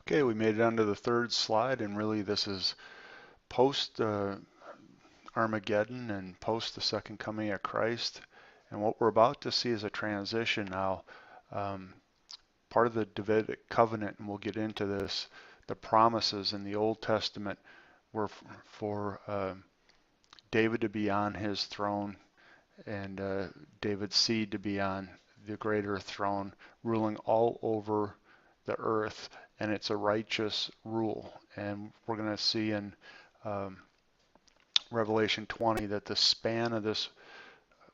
Okay, we made it onto the third slide, and really this is post Armageddon and post the second coming of Christ. And what we're about to see is a transition now. Um, Part of the Davidic covenant, and we'll get into this, the promises in the Old Testament were for David to be on his throne and David's seed to be on the greater throne, ruling all over the earth, and it's a righteous rule. And we're going to see in um, Revelation 20 that the span of this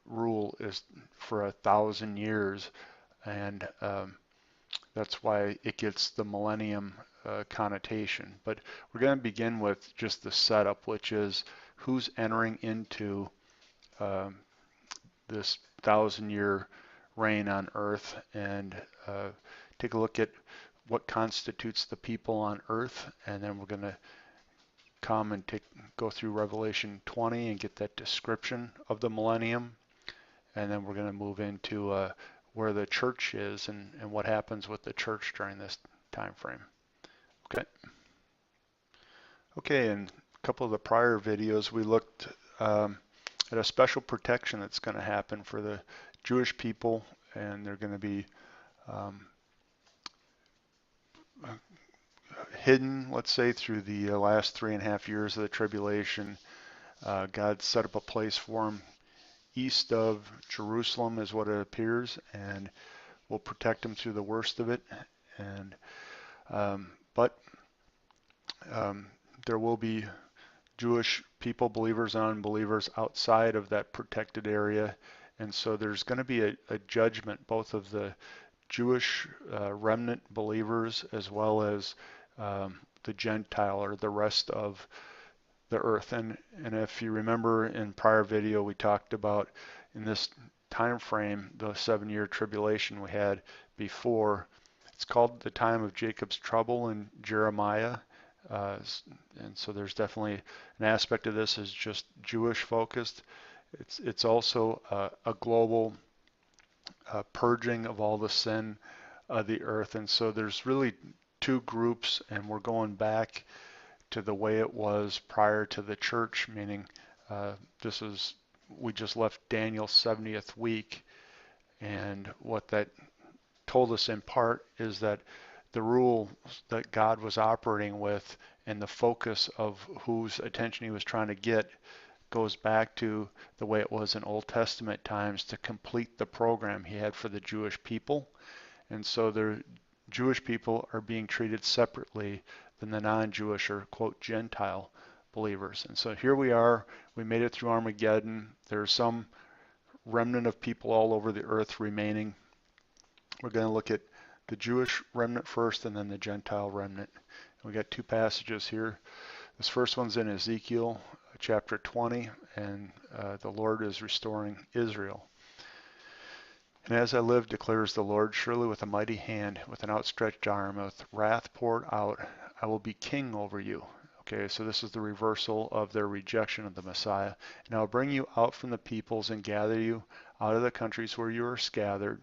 rule is for 1,000 years, and that's why it gets the millennium connotation. But we're going to begin with just the setup, which is who's entering into um, this 1,000-year reign on earth, and take a look at what constitutes the people on earth, and then we're going to come and go through Revelation 20 and get that description of the millennium, and then we're going to move into where the church is and what happens with the church during this time frame. Okay. Okay, in a couple of the prior videos, we looked at a special protection that's going to happen for the Jewish people, and they're going to be um, hidden, let's say, through the last 3.5 years of the tribulation. God set up a place for them east of Jerusalem, is what it appears, and will protect them through the worst of it. And but there will be Jewish people, believers and unbelievers, outside of that protected area, and so there's going to be a judgment both of the Jewish remnant believers as well as the Gentile or the rest of the earth. And if you remember in prior video, we talked about in this time frame the 7-year tribulation we had before. It's called the time of Jacob's trouble in Jeremiah. And so there's definitely an aspect of this is just Jewish focused. It's also a global purging of all the sin of the earth. And so there's really two groups, and we're going back to the way it was prior to the church, meaning this is, we just left Daniel's 70th week, and what that told us in part is that the rule that God was operating with and the focus of whose attention he was trying to get goes back to the way it was in Old Testament times to complete the program he had for the Jewish people. And so the Jewish people are being treated separately than the non-Jewish or quote Gentile believers. And so here we are, we made it through Armageddon. There's some remnant of people all over the earth remaining. We're going to look at the Jewish remnant first and then the Gentile remnant. We got two passages here. This first one's in Ezekiel chapter 20, and the Lord is restoring Israel. And as I live, declares the Lord, surely with a mighty hand, with an outstretched arm, with wrath poured out, I will be king over you. Okay, so this is the reversal of their rejection of the Messiah. And I will bring you out from the peoples and gather you out of the countries where you are scattered.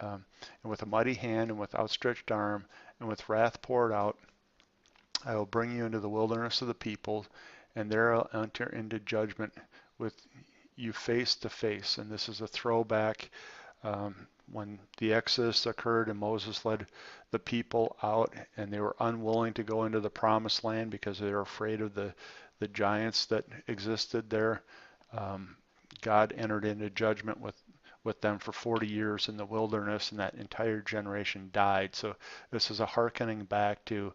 And with a mighty hand and with outstretched arm and with wrath poured out, I will bring you into the wilderness of the people, and there I'll enter into judgment with you face to face. And this is a throwback when the Exodus occurred and Moses led the people out and they were unwilling to go into the promised land because they were afraid of the giants that existed there. God entered into judgment with them for 40 years in the wilderness, and that entire generation died. So this is a hearkening back to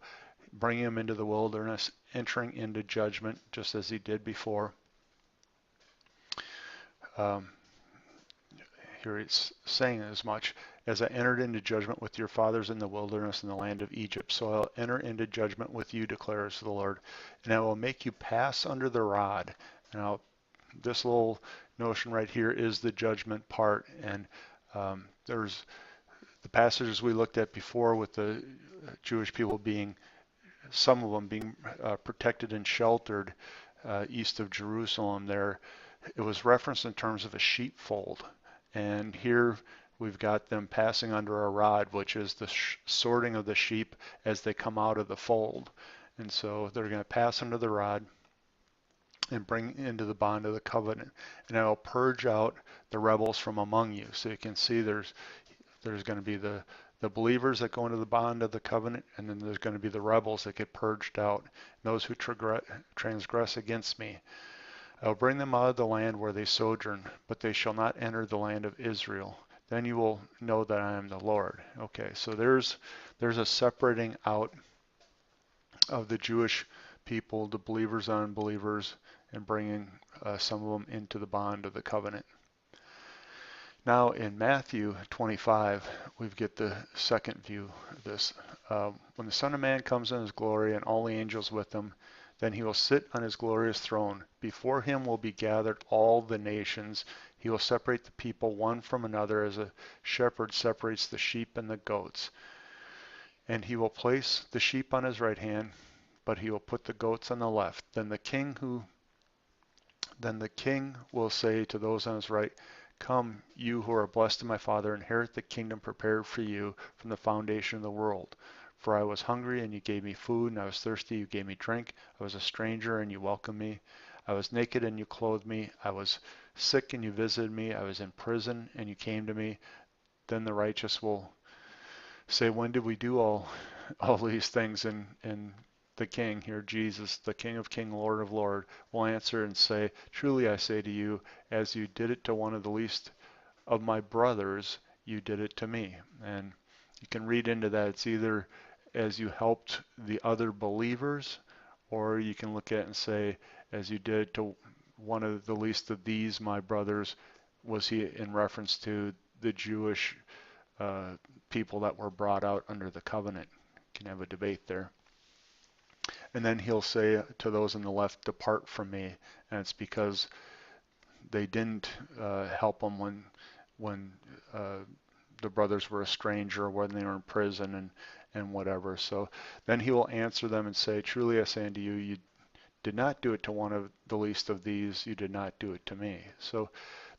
bringing them into the wilderness, entering into judgment just as he did before. Here it's saying as much as I entered into judgment with your fathers in the wilderness in the land of Egypt. So I'll enter into judgment with you, declares the Lord, and I will make you pass under the rod. Now, this little notion right here is the judgment part, and there's the passages we looked at before with the Jewish people being, some of them being protected and sheltered east of Jerusalem there. It was referenced in terms of a sheepfold. And here we've got them passing under a rod, which is the sorting of the sheep as they come out of the fold. And so they're going to pass under the rod and bring into the bond of the covenant. And I will purge out the rebels from among you. So you can see there's going to be the believers that go into the bond of the covenant, and then there's going to be the rebels that get purged out, those who transgress against me. I will bring them out of the land where they sojourn, but they shall not enter the land of Israel. Then you will know that I am the Lord. Okay, so there's a separating out of the Jewish people, the believers and unbelievers, and bringing some of them into the bond of the covenant. Now in Matthew 25, we get the second view of this. When the Son of Man comes in his glory and all the angels with him, then he will sit on his glorious throne. Before him will be gathered all the nations. He will separate the people one from another as a shepherd separates the sheep and the goats. And he will place the sheep on his right hand, but he will put the goats on the left. Then the king will say to those on his right, come, you who are blessed of my Father, inherit the kingdom prepared for you from the foundation of the world. For I was hungry, and you gave me food, and I was thirsty, you gave me drink. I was a stranger, and you welcomed me. I was naked, and you clothed me. I was sick, and you visited me. I was in prison, and you came to me. Then the righteous will say, when did we do all these things? And the King here, Jesus, the King of Kings, Lord of Lords, will answer and say, truly I say to you, as you did it to one of the least of my brothers, you did it to me. And you can read into that. It's either as you helped the other believers, or you can look at it and say, as you did to one of the least of these, my brothers, was he in reference to the Jewish people that were brought out under the covenant? You can have a debate there. And then he'll say to those on the left, depart from me. And it's because they didn't help them when the brothers were a stranger, when they were in prison and whatever. So then he will answer them and say, truly I say unto you, you did not do it to one of the least of these, you did not do it to me. So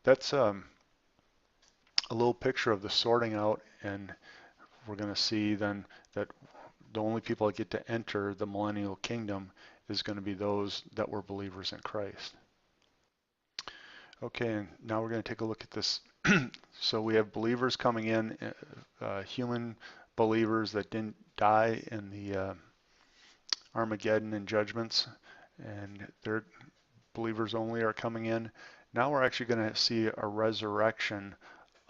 that's a little picture of the sorting out, and we're going to see then that the only people that get to enter the millennial kingdom is going to be those that were believers in Christ. Okay, and now we're going to take a look at this. So we have believers coming in, human believers that didn't die in the Armageddon and judgments, and their believers only are coming in. Now we're actually going to see a resurrection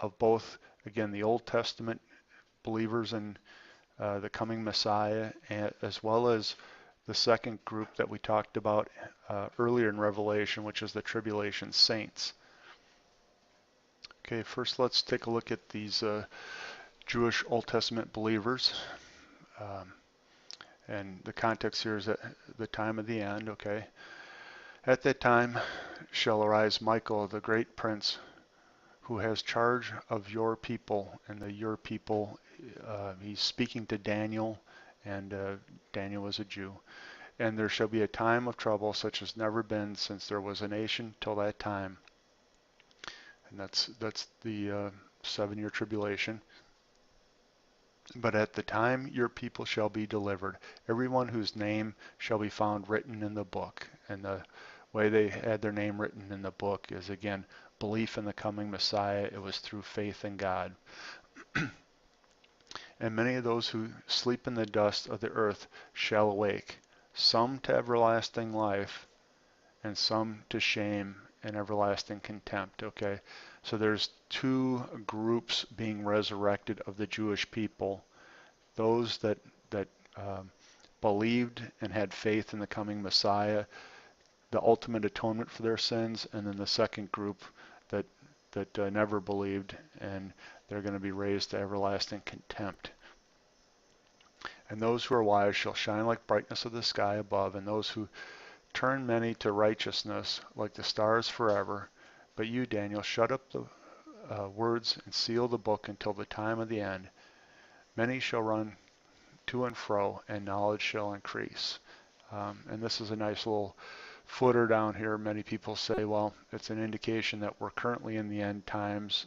of both, again, the Old Testament believers in the coming Messiah, as well as the second group that we talked about earlier in Revelation, which is the tribulation saints. Okay, first let's take a look at these Jewish Old Testament believers. And the context here is at the time of the end, okay? At that time shall arise Michael, the great prince, who has charge of your people. And your people, he's speaking to Daniel, and Daniel was a Jew. And there shall be a time of trouble such as never been since there was a nation till that time. And that's the 7-year tribulation. But at the time your people shall be delivered, everyone whose name shall be found written in the book. And the way they had their name written in the book is, again, belief in the coming Messiah. It was through faith in God. And many of those who sleep in the dust of the earth shall awake, some to everlasting life, and some to shame and everlasting contempt. Okay, so there's two groups being resurrected of the Jewish people: those that believed and had faith in the coming Messiah, the ultimate atonement for their sins, and then the second group that never believed, and they're going to be raised to everlasting contempt. And those who are wise shall shine like brightness of the sky above, and those who turn many to righteousness like the stars forever. But you, Daniel, shut up the words and seal the book until the time of the end. Many shall run to and fro, and knowledge shall increase. And this is a nice little footer down here. Many people say, well, it's an indication that we're currently in the end times.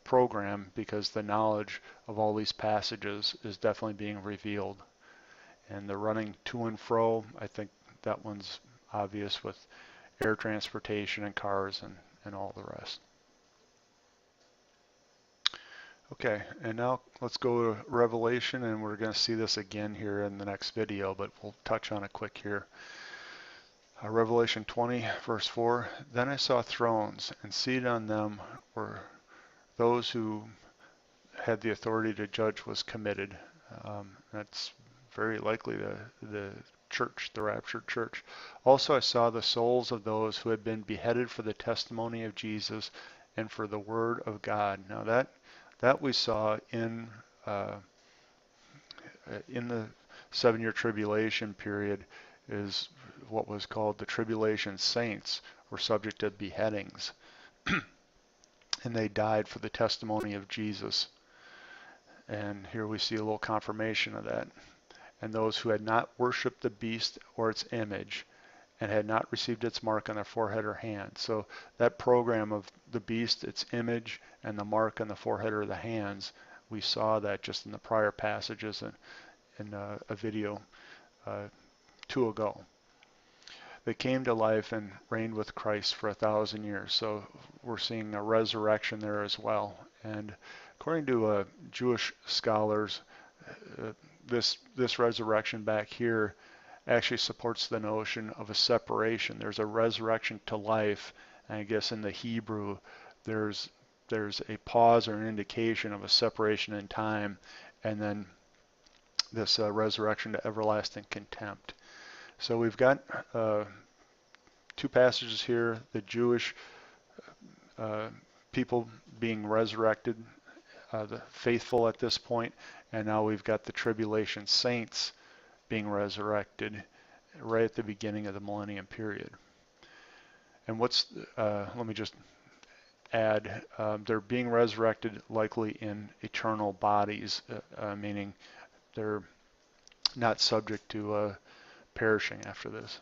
program because the knowledge of all these passages is definitely being revealed. And the running to and fro, I think that one's obvious with air transportation and cars and all the rest. Okay, and now let's go to Revelation, and we're going to see this again here in the next video, but we'll touch on it quick here. Revelation 20, verse 4, Then I saw thrones, and seated on them were those who had the authority to judge was committed. That's very likely the church, the raptured church. Also I saw the souls of those who had been beheaded for the testimony of Jesus and for the word of God. Now that we saw in the 7-year tribulation period is what was called the tribulation saints were subject to beheadings, and they died for the testimony of Jesus. And here we see a little confirmation of that. And those who had not worshipped the beast or its image and had not received its mark on their forehead or hand. So that program of the beast, its image, and the mark on the forehead or the hands, we saw that just in the prior passages in a video 2 ago. They came to life and reigned with Christ for 1,000 years. So we're seeing a resurrection there as well. And according to Jewish scholars, this resurrection back here actually supports the notion of a separation. There's a resurrection to life, and I guess in the Hebrew there's a pause or an indication of a separation in time, and then this resurrection to everlasting contempt. So we've got 2 passages here, the Jewish people being resurrected, the faithful at this point, and now we've got the tribulation saints being resurrected right at the beginning of the millennium period. And let me just add, they're being resurrected likely in eternal bodies, meaning they're not subject to perishing after this.